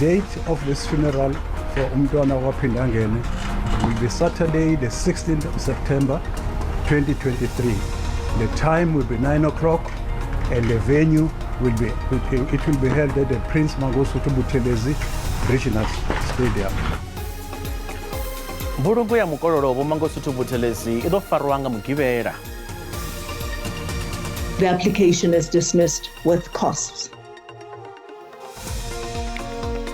date of this funeral for Umntwana Wapindangene will be Saturday, the 16th of September, 2023. The time will be 9 o'clock, and the venue will be held at the Prince Mangosuthu Buthelezi Regional Stadium. Mbulungo ya mukololo wa Mangosuthu Buthelezi idofarwanga mugivera. The application is dismissed with costs.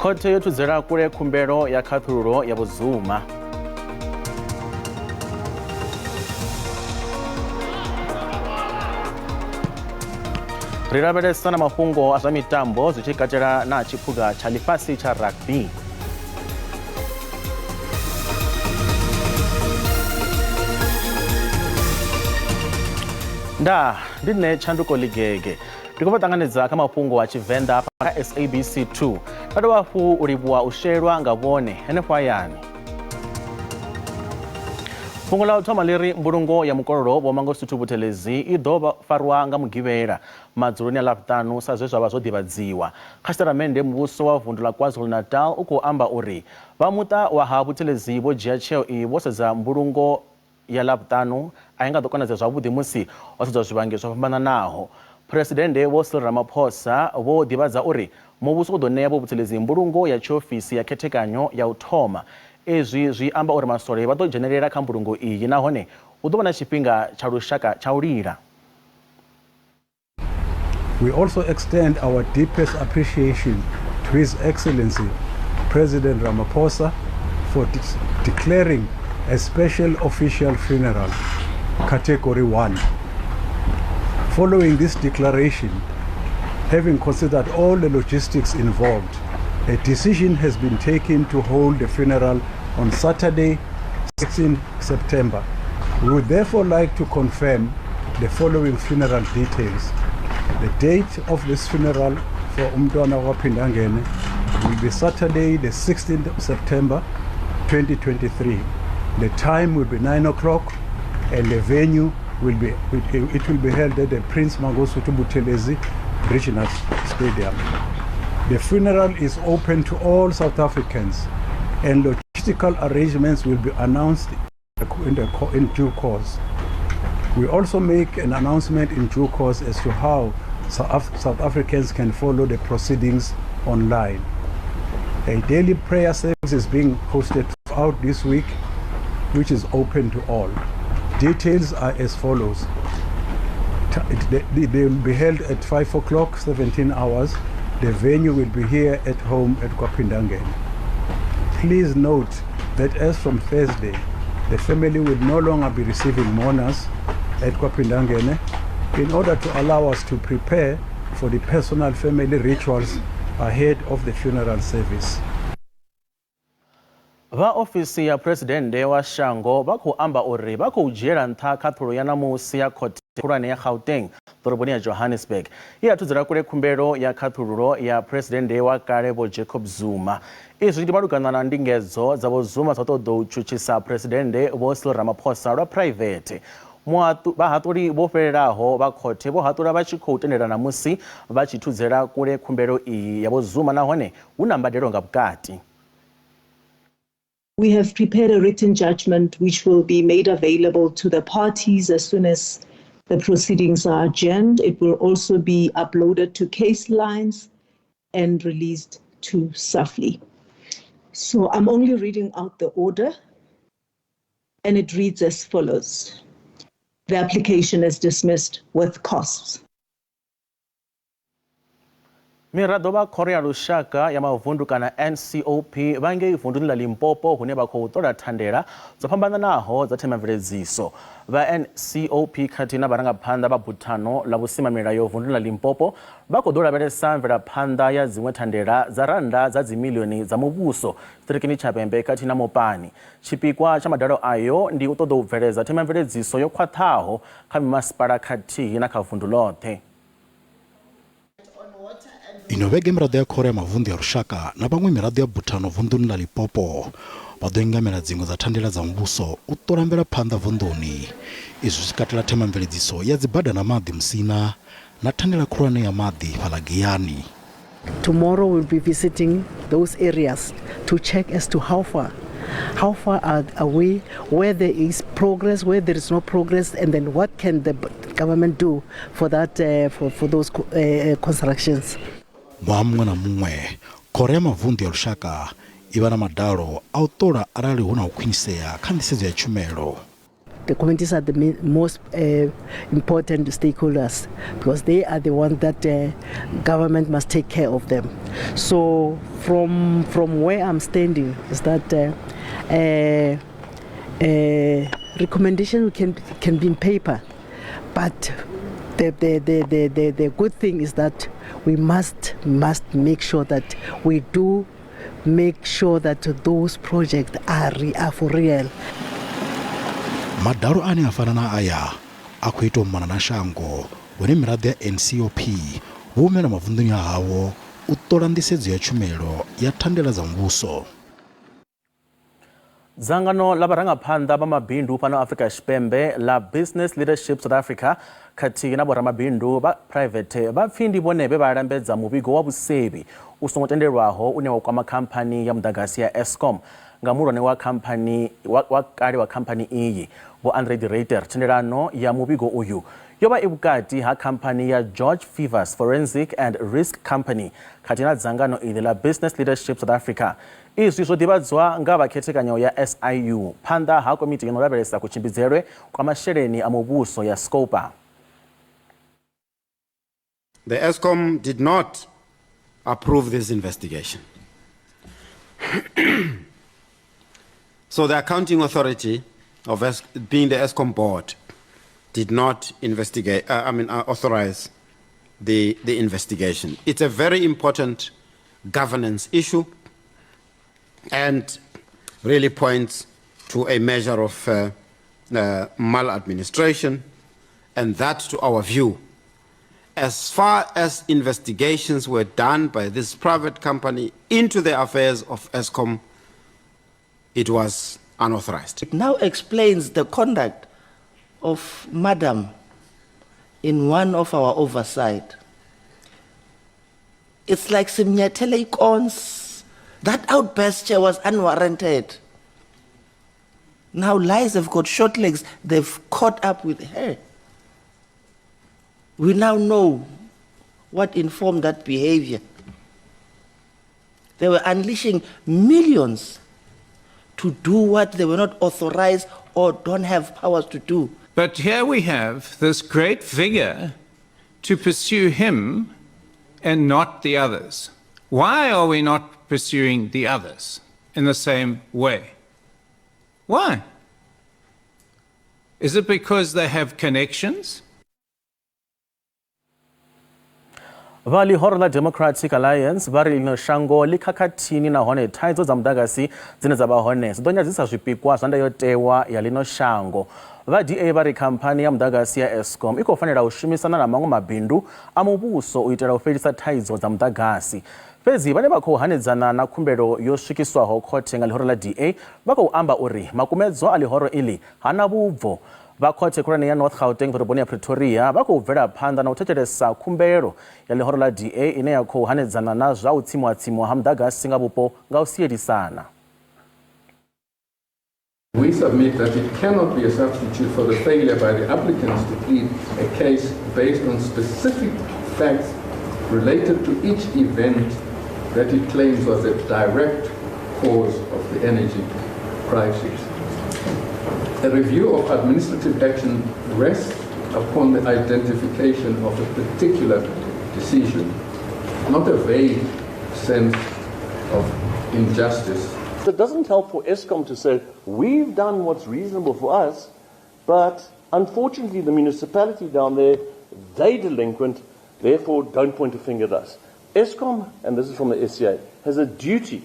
Khoto yotudzera kule khumbelo ya khathululo ya buzuma. Rirabelesa na mafhungo a zwa mitambo zwichikatela na chiphuga cha lifasi cha rugby. Ndine chanduko ligege. Ndikupatanganiza kama mafhungo a Tshivenda pa SABC 2. Kado wafu ulibwa ushelwa ngabone enefayani. Fungo la uthoma leri mbulungo ya mukololo wa Mangosuthu Buthelezi ido farwa nga mugivera madzuluni ala latanu sa zwe zwa zodivadziwa. Khasitamende mbuso wa vundu la KwaZulu-Natal uko amba uri vamuta wa ha Buthelezi bo dzhia tsheo i vho sedza mbulungo ya latanu ainga ḓo konadza zwavhuḓi musi o sedza zwivhangi zwo fhambananaho. Presidente Vho Cyril Ramaphosa vho ḓivhadza uri muvhuso u ḓo ṋea vho Buthelezi mbulungo ya tshiofisi ya khethekanyo ya u thoma. Ezwi zwi amba uri masole vha ḓo dzhenelela kha mbulungo iyi nahone hu ḓo vha na tshifhinga tsha lushaka tsha u lila. We also extend our deepest appreciation to His Excellency President Ramaphosa for declaring a special official funeral, Category 1. Following this declaration, having considered all the logistics involved, a decision has been taken to hold the funeral on Saturday, 16 September. We would therefore like to confirm the following funeral details. The date of this funeral for Umntwana Wapindangene will be Saturday, the 16th of September, 2023. The time will be 9 o'clock, and the venue will be held at the Prince Mangosuthu Buthelezi Regional Stadium. The funeral is open to all South Africans, and logistical arrangements will be announced in due course. We also make an announcement in due course as to how South Africans can follow the proceedings online. A daily prayer service is being hosted throughout this week, which is open to all. Details are as follows. They will be held at 5 o'clock, 17 hours. The venue will be here at home at Kwapindangene. Please note that as from Thursday, the family will no longer be receiving mourners at Kwapindangene in order to allow us to prepare for the personal family rituals ahead of the funeral service. Va ofisi ya Presidente wa Shango bako amba uri bako ujera ntha khathululo ya namusi ya khothi khulwane ya Gauteng ḓoroboni ya Johannesburg. Iya thudzela kule khumbelo ya khathululo ya Presidente wa kale Vho Jacob Zuma. Izwi ndi malugana na ndingedzo dza Vho Zuma dzo ṱoḓa u tshutshisa Presidente Vho Cyril Ramaphosa lwa private. Vhahaṱuli vho fhelelaho vha khothe vho haṱula vha tshi khou tendelana musi vha tshi thudzela kule khumbelo iyi ya Vho Zuma nahone hu na mbadelo nga vhukati. We have prepared a written judgment which will be made available to the parties as soon as the proceedings are adjourned. It will also be uploaded to case lines and released to SAFLI. So I'm only reading out the order, and it reads as follows. The application is dismissed with costs. Mirado ba Korea lushaka ya mavundu kana NCOP vange ivunduni la Limpopo hune ba khou ṱola thandela dzo fhambananaho dza themamveledziso. Va NCOP khathihi na vharangaphanḓa vha buthano la vhusimamilayo vunduni la Limpopo vha khou ḓo lavhelesa mvelaphanḓa ya dziṅwe thandela dza randa dza dzimilioni dza muvhuso tshiṱirikini tsha Pembe khathihi na Mopani. Tshipikwa tsha madalo ayo ndi u ṱoḓa u bveledza themamveledziso yo khwaṱhaho kha mimasipala khathihi na kha vundu ḽoṱhe. Ino vhege miraḓo ya khoro ya mavundu ya lushaka na vhaṅwe miraḓo ya buthano vunduni ḽa Limpopo vha ḓo engamela dziṅwe dza thandela dza muvhuso u ṱola mvelaphanḓa vunḓuni. Izwi zwi katela themamveledziso ya dzibada na maḓi Musina na thandela khulwane ya maḓi fhaḽa Giyani. Tomorrow we'll be visiting those areas to check as to how far are we, where there is progress, where there is no progress, and then what can the government do for that, for those constructions. Mwamu na mumwe Korea Mavundu ya Lushaka ivana madalo autora arali huna ukhwinisea kha nḓisedzo ya tshumelo. The communities are the most important stakeholders because they are the ones that government must take care of them. So from where I'm standing is that recommendation can be in paper, but the good thing is that we must make sure that we do make sure that those projects are for real. Madaro ane afanana aya akuito mwana na shango wene miradi ya NCOP wumena mavunduni ya hawo utola nḓisedzo ya tshumelo ya thandela za muvhuso. Dzangano la vharangaphanḓa vha mabindu fhano Afrika Tshipembe la Business Leadership South Africa khathihi na vhoramabindu vha private vha pfi ndi vhone vhe vha lambedza muvhigo wa vhusevhi u songo tendelwaho une wa kwama khamphani ya muḓagasi ya Eskom nga muhulwane wa khamphani wa kale wa khamphani iyi Vho Andre de Ruyter. Thendelano ya muvhigo uyu yo vha i vhukati ha khamphani ya George Fivers Forensic and Risk Company khathihi na dzangano iḽi la Business Leadership South Africa. Izwi zwo ḓivhadzwa nga vhakhethekanyo ya SIU phanḓa ha komiti yo no lavhelesa kutshimbidzelwe kwa masheleni a muvhuso ya Scopa. The Eskom did not approve this investigation. So the accounting authority of being the Eskom board did not authorize the investigation. It's a very important governance issue and really points to a measure of maladministration, and that, to our view, as far as investigations were done by this private company into the affairs of Eskom, it was unauthorized. It now explains the conduct of Madam in one of our oversight. It's like Simnyatele Ikons. That outburst was unwarranted. Now lies have got short legs. They've caught up with her. We now know what informed that behavior. They were unleashing millions to do what they were not authorized or don't have powers to do. But here we have this great vigor to pursue him and not the others. Why are we not pursuing the others in the same way? Why? Is it because they have connections? Vali horo la Democratic Alliance vari lino shango likhakhathini nahone thaidzo dza muḓagasi dzine dza vha hone dzi ḓo nyadzisa zwipikwa zwa ndayotewa ya lino shango. Vha DA vari khamphani ya muḓagasi ya Eskom i khou fanela u shumisana na maṅwe mabindu a muvhuso u itela u fhelisa thaidzo dza muḓagasi. Fhedzi vhane vha khou hanedzana na khumbelo yo swikiswaho khothe nga ḽihoro la DA vha khou amba uri makumedzo a ḽihoro iḽi hana vhubvo. Vha khothe khulwane ya North Gauteng ḓoroboni ya Pretoria vha khou bvela phanḓa na u thetshelesa khumbelo ya ḽihoro la DA ine ya khou hanedzana na zwa u tsimuwa ha muḓagasi nga vhupo nga u sielisana. We submit that it cannot be a substitute for the failure by the applicants to plead a case based on specific facts related to each event that it claims was a direct cause of the energy crisis. A review of administrative action rests upon the identification of a particular decision, not a vague sense of injustice. It doesn't help for Eskom to say, we've done what's reasonable for us, but unfortunately the municipality down there, they're delinquent, therefore don't point a finger at us. Eskom, and this is from the SCA, has a duty,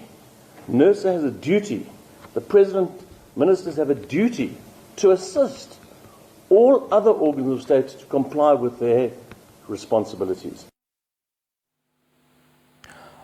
NERSA has a duty, the President, ministers have a duty to assist all other organs of state to comply with their responsibilities.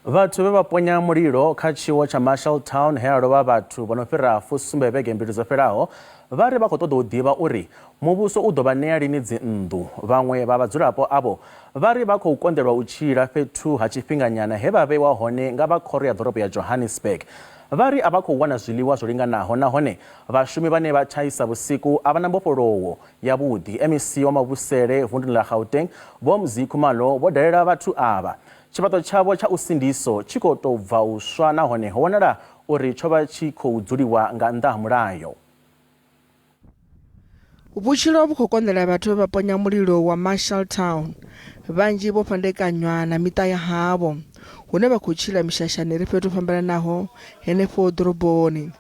Vhathu vhe vha ponya mulilo kha tshiwo tsha Marshall Town he a lovha vhathu vho no fhira fusumbe vhege mbili dzo fhelaho vha ri vha khou ṱoḓa u ḓivha uri muvhuso u ḓo vha ṋea lini dzinnḓu. Vhaṅwe vha vhadzulapo avho vha ri vha khou konḓelwa u tshila fhethu ha tshifhinganyana he vha vheiwa hone nga vha khoro ya ḓorobo ya Johannesburg. Vha ri a vha khou wana zwiḽiwa zwo linganaho nahone vhashumi vhane vha tshaisa vhusiku a vha na mbofholowo yavhuḓi. MEC wa mavhusele vunḓuni ḽa Gauteng Vho Mzikhu Malo vho dalela vhathu ava. Tshifhaṱo tshavho tsha u sindiso tshi khou tou bva u swa nahone ho wanala uri tsho vha tshi khou dzuliwa nga nnḓa ha mulayo. Vhutshilo vhu khou konḓela vhathu vha ponya mulilo wa Marshall Town. Vhanzhi vho fhandekanywa na miṱa ya havho hune vha khou tshila mishashani ri fhethu fhambananaho henefho ḓoroboni.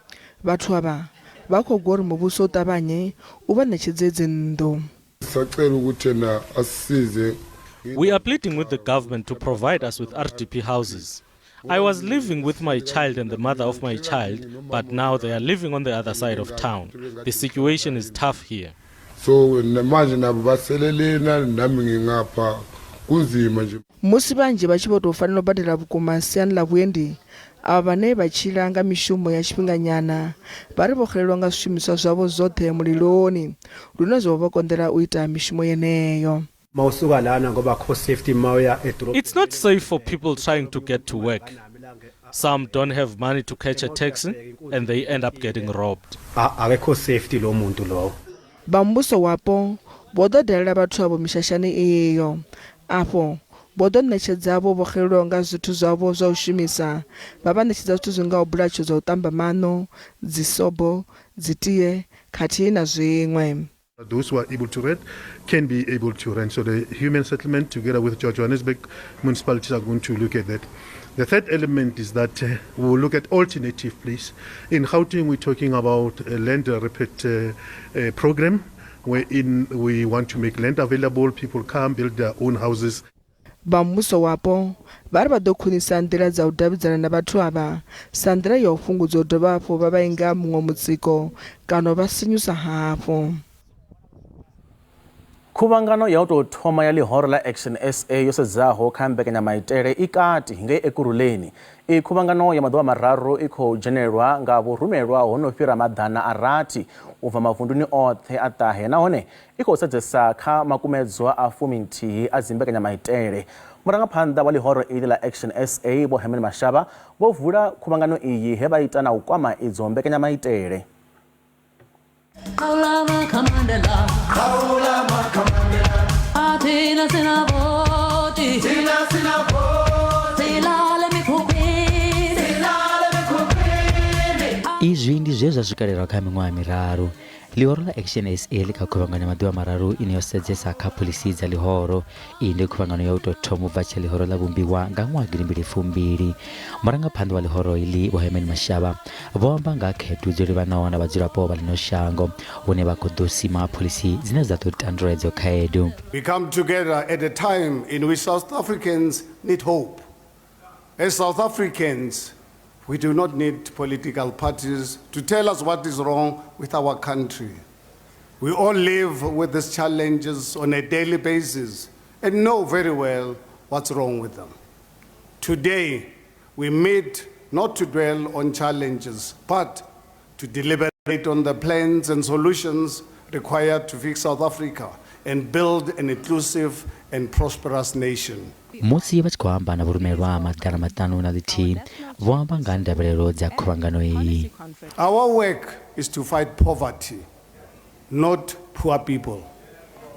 Vhathu ava vha khou gwa uri muvhuso u ṱavhanye u vha ṋetshedze dzinnḓu. We are pleading with the government to provide us with RDP houses. I was living with my child and the mother of my child, but now they are living on the other side of town. The situation is tough here. Musi vhanzhi vha tshi vho tou fanela u badela vhukuma siani ḽa vhuendi, ava vhane vha tshila nga mishumo ya tshifhinganyana vha ri vho xelelwa nga zwishumiswa zwavho zwoṱhe muliloni lune zwo vha konḓela u ita mishumo yeneyo. It's not safe for people trying to get to work. Some don't have money to catch a taxi and they end up getting robbed. Vha muvhuso wapo vho ḓo dalela vhathu avho mishashani iyo. Afho vho ḓo ṋetshedza vho xelelwa nga zwithu zwavho zwa u shumisa. Vha vha ṋetshedza zwithu zwi ngaho bulatsho zwa u ṱamba maṋo, dzisobo, dzitie khathihi na zwiṅwe. Those who are able to rent can be able to rent. So the human settlement together with Johannesburg municipalities are going to look at that. The third element is that we will look at alternative place. In Gauteng we're talking about a land repeat program wherein we want to make land available, people come build their own houses. Vha muvhuso wapo vha ri vha ḓo khwinisa nḓila dza u davhidzana na vhathu ava sa nḓila ya u fhungudza u dovha hafhu vha vhainga muṅwe mutsiko kana vha sinyusa hafhu. Khuvhangano ya u tou thoma ya ḽihoro ḽa Action SA yo sedzaho kha mbekanyamaitele i kati ngei Ekurhuleni. I khuvhangano ya maḓuvha mararu i khou dzhenelwa nga vhurumelwa ho no fhira maḓana a rathi u bva mavunduni oṱhe a ṱahe nahone i khou sedzesa kha makumedzwa a 19 a dzimbekanyamaitele. Murangaphanḓa wa ḽihoro iḽi ḽa Action SA Vho Herman Mashaba vho vula khuvhangano iyi he vha ita na u kwama idzo mbekanyamaitele. Izwi ndi zwe zwa swikelelwa kha miṅwaha miraru. Ḽihoro ḽa Action SA ḽi kha khuvhangano ya maḓuvha mararu ine yo sedzesa kha phoḽisi dza ḽihoro. Iyi ndi khuvhangano ya u tou thoma u bva tshe ḽihoro ḽa vhumbiwa nga ṅwaha 2002. Murangaphanḓa wa ḽihoro iḽi Vho Herman Mashaba vho amba nga khaedu dzo livhanaho na vhadzulapo vha ḽino shango hune vha khou ḓo sima phoḽisi dzine dza ḓo tandulula edzo khaedu. We come together at a time in which South Africans need hope. As South Africans, we do not need political parties to tell us what is wrong with our country. We all live with these challenges on a daily basis and know very well what's wrong with them. Today, we meet not to dwell on challenges, but to deliberate on the plans and solutions required to fix South Africa and build an inclusive and prosperous nation. Musi vha tshi khou amba na vhurumelwa maḓana maṱanu na ḽithihi vho amba nga ndavhelelo dza khuvhangano iyi. Our work is to fight poverty, not poor people.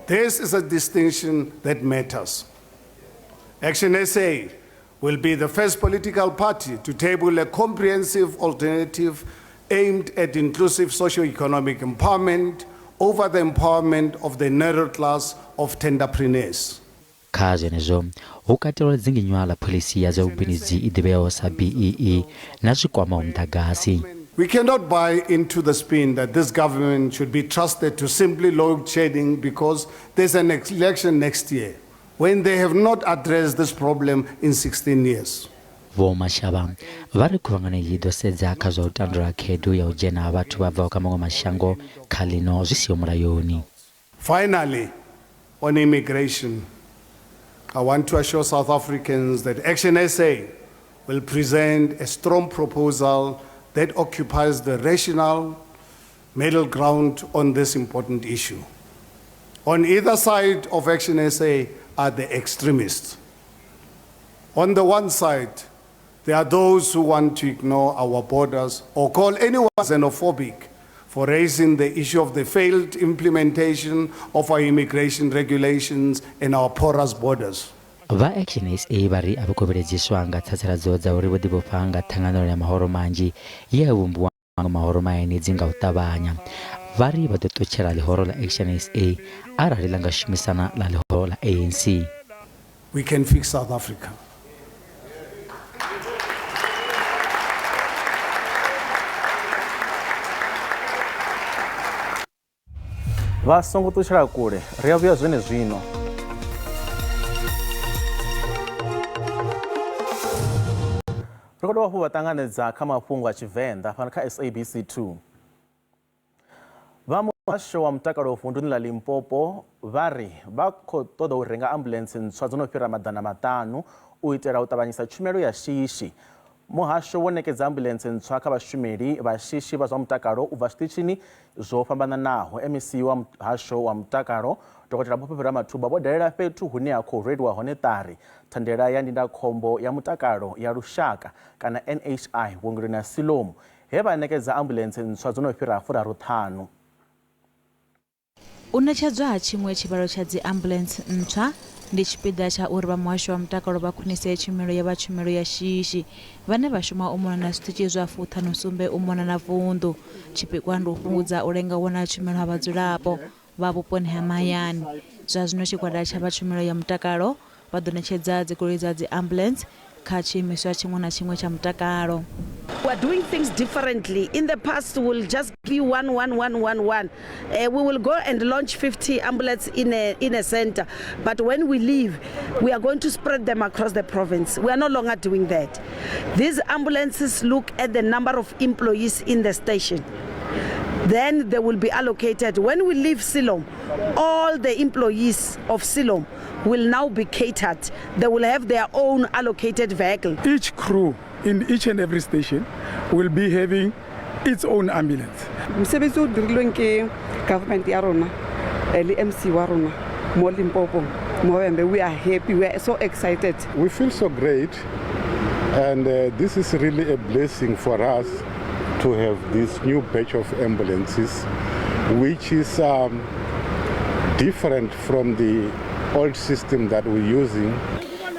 This is a distinction that matters. Action SA will be the first political party to table a comprehensive alternative aimed at inclusive socio-economic empowerment over the empowerment of the narrow class of entrepreneurs. Kha zwenezwo hu katelwa dzinginywa ḽa phoḽisi ya zwa vhubindudzi i ḓivheaho sa BEE na zwi kwamaho muḓagasi. We cannot buy into the spin that this government should be trusted to simply load shedding because there's an election next year, when they have not addressed this problem in 16 years. Vho Mashaba vha ri khuvhangano iyi ḓo sedza kha zwa u tandulula khaedu ya u dzhena ha vhathu vha bvaho kha maṅwe mashango kha ḽino zwi siho mulayoni. Finally, on immigration, I want to assure South Africans that Action SA will present a strong proposal that occupies the rational middle ground on this important issue. On either side of Action SA are the extremists. On the one side, there are those who want to ignore our borders or call anyone xenophobic for raising the issue of the failed implementation of our immigration regulations and our porous borders. Va Action SA vari abakoberedziswa nga tsatsiradzo dza uri vhodibopanga thangano ya mahoro manji ye vumbiwa mahoro maine dzinga u ṱavhanya vari vha ḓo ṱutshela ḽihoro la Action SA arali ḽa nga shumisana na ḽihoro la ANC. We can fix South Africa. Vha songo ṱutshela kule, ri a vhuya zwino. Ri khou dovha hafhu vha ṱanganedza kha mafhungo a Tshivenda fhano kha SABC 2. Vha muhasho wa mutakalo vunḓuni ḽa Limpopo vari vha khou ṱoḓa u renga ambuḽentse ntswa dzo no fhira maḓana maṱanu u itela u ṱavhanyisa tshumelo ya shishi. Muhasho wo ṋekedza ambuḽentse ntswa kha vhashumeli vha shishi vha zwa mutakalo u bva zwiṱitshini zwo fhambananaho. MEC wa muhasho wa mutakalo Dr. Mafhungo Mathuba vho dalela fhethu hune ha khou rweliwa hone ṱari thandela ya ndindakhombo ya mutakalo ya lushaka kana NHI vhuongeloni ha Siloam he vha ṋekedza ambuḽentse ntswa dzo no fhira furaruṱhanu. U ṋetshedzwa ha tshiṅwe tshivhalo tsha dzi ambuḽentse ntswa ndi tshipiḓa tsha uri vha muhasho wa mutakalo vha khwinise tshumelo ya tshumelo ya shishi vhane vha shuma u mona na zwiṱitshi zwa 57 u mona na vunḓu. Tshipikwa ndi u fhungudza u lenga u wana tshumelo ha vhadzulapo vha vhuponi ha mahayani. Zwa zwino tshigwada tsha tshumelo ya mutakalo vha ḓo ṋetshedza dzigoloi dza dzi ambulance kha tshiimiswa tshiṅwe na tshiṅwe tsha mutakalo. We're doing things differently. In the past, we'll just be one. We will go and launch 50 ambulances in a center. But when we leave, we are going to spread them across the province. We are no longer doing that. These ambulances look at the number of employees in the station. Then they will be allocated. When we leave Siloam, all the employees of Siloam will now be catered. They will have their own allocated vehicle. Each crew in each and every station will be having its own ambulance. Msebetsi o dirilweng ke government ya rona le MC wa rona mo Limpopo Movember. We are happy, we are so excited. We feel so great, and this is really a blessing for us to have this new batch of ambulances, which is different from the old system that we're using.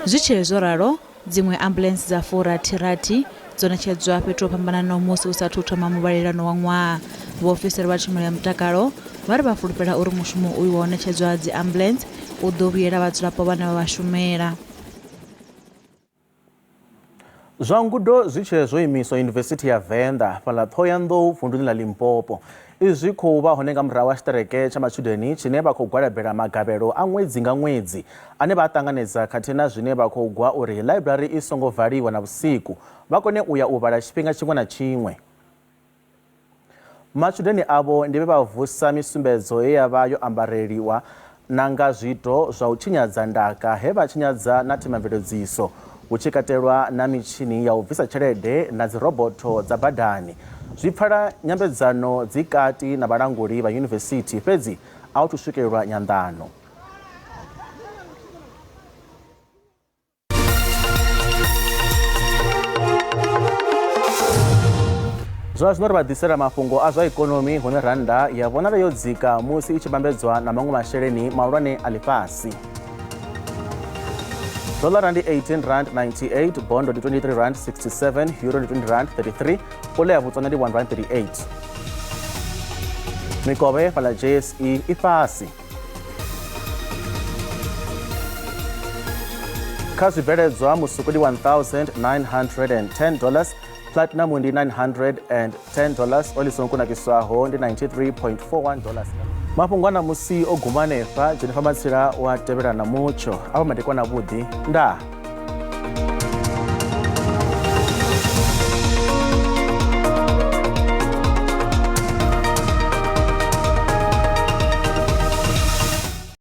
Zvichezvo dzimwe ambulance dza furatirati dzo ṋetshedzwa fhethu ho fhambananaho musi u sathu thoma muvhalelano wa ṅwaha. Vhaofisiri vha tshumelo ya mutakalo vari vha fulufhela uri mushumo uyu wa u ṋetshedzwa dzi ambulance u ḓo vhuyela vhadzulapo vhane vha shumela. Zwa ngudo zwi tshe zwo imiswa Yunivesithi ya Venda fhaḽa Thohoyandou vunḓuni ḽa Limpopo. Izwi khou vha hone nga murahu ha tshiṱereke tsha matshudeni tshine vha khou gwalabela magavhelo a ṅwedzi nga ṅwedzi ane vha ṱanganedza khathihi na zwine vha khou gwa uri ḽaiburari i songo valiwa na vhusiku vha kone u ya u vhala tshifhinga tshiṅwe na tshiṅwe. Matshudeni avho ndi vhe vha vusa misumbedzo ye ya vha yo ambareliwa na nga zwiito zwa u tshinyadza ndaka he vha tshinyadza na themamveledziso hu tshi katelwa na mitshini ya u bvisa tshelede na dzi roboto dza badani. Zwi pfala nyambedzano dzi kati na vhalanguli vha yunivesithi fhedzi a u thu swikelelwa nyanḓano. Zwa zwino ri vha ḓisela mafhungo a zwa ikonomi hune rannda ya vhonala yo dzika musi i tshi vhambedzwa na maṅwe masheleni mahulwane a ḽifhasi. Dollar ndi 18.98, bond ndi 23.67, euro ndi 20.33, pula ya Botswana ndi 1.38. Mikovhe fhaḽa JSE i fhasi. Kha zwibveledzwa musuku ndi $1,910, platinum ndi $910, oli songo kunakiswaho ndi $93.41. Mafhungo ana musi o guma hanefha Jennifer Matsila wa tevhela na mutsho avha madekwana vhuḓi ndaa.